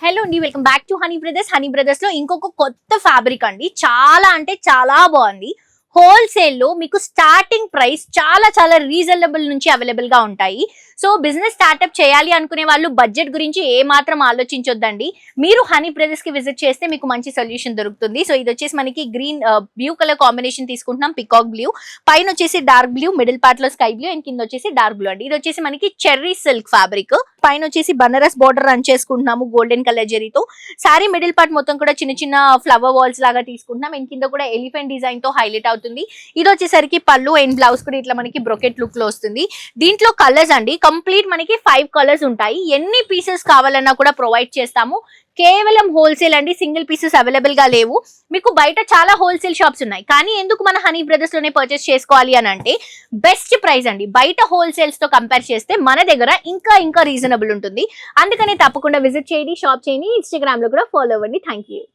Hello అండి, welcome back to honey brothers. Honey brothers లో ఇంకొక కొత్త ఫ్యాబ్రిక్ అండి. చాలా అంటే చాలా బాగుంది. హోల్సేల్ లో మీకు స్టార్టింగ్ ప్రైస్ చాలా చాలా రీజనబుల్ నుంచి అవైలబుల్ గా ఉంటాయి. సో బిజినెస్ స్టార్ట్అప్ చేయాలి అనుకునే వాళ్ళు బడ్జెట్ గురించి ఏ మాత్రం ఆలోచించొద్దండి. మీరు హనీ బ్రదర్స్ కి విజిట్ చేస్తే మీకు మంచి సొల్యూషన్ దొరుకుతుంది. సో ఇది వచ్చేసి మనకి గ్రీన్ బ్లూ కలర్ కాంబినేషన్ తీసుకుంటున్నాం, పికాక్ బ్లూ. పైన వచ్చేసి డార్క్ బ్లూ, మిడిల్ పార్ట్ లో స్కై బ్లూ అండ్ కింద వచ్చేసి డార్క్ బ్లూ అండి. ఇది వచ్చేసి మనకి చెర్రీ సిల్క్ ఫ్యాబ్రిక్. పైన వచ్చేసి బనారస్ బోర్డర్ రన్ చేసుకుంటున్నాము గోల్డెన్ కలర్ జరీతో. సారీ మిడిల్ పార్ట్ మొత్తం కూడా చిన్న చిన్న ఫ్లవర్ వాల్స్ లాగా తీసుకుంటున్నాం అండ్ కింద కూడా ఎలిఫెంట్ డిజైన్ తో హైలైట్ అవుతుంది. ఇది వచ్చేసరికి పళ్ళు అండ్ బ్లౌజ్ కూడా ఇట్లా మనకి బ్రొకెట్ లుక్ లో వస్తుంది. దీంట్లో కలర్స్ అండి కంప్లీట్ మనకి 5 కలర్స్ ఉంటాయి. ఎన్ని పీసెస్ కావాలన్నా కూడా ప్రొవైడ్ చేస్తాము. కేవలం హోల్సేల్ అండి, సింగిల్ పీసెస్ అవైలబుల్ గా లేవు. మీకు బయట చాలా హోల్సేల్ షాప్స్ ఉన్నాయి, కానీ ఎందుకు మన హనీ బ్రదర్స్ లోనే పర్చేస్ చేసుకోవాలి అని అంటే బెస్ట్ ప్రైస్ అండి. బయట హోల్సేల్స్ తో కంపేర్ చేస్తే మన దగ్గర ఇంకా రీజనబుల్ ఉంటుంది. అందుకని తప్పకుండా విజిట్ చేయండి, షాప్ చేయండి, ఇన్స్టాగ్రామ్ లో కూడా ఫాలో అవ్వండి. Thank you.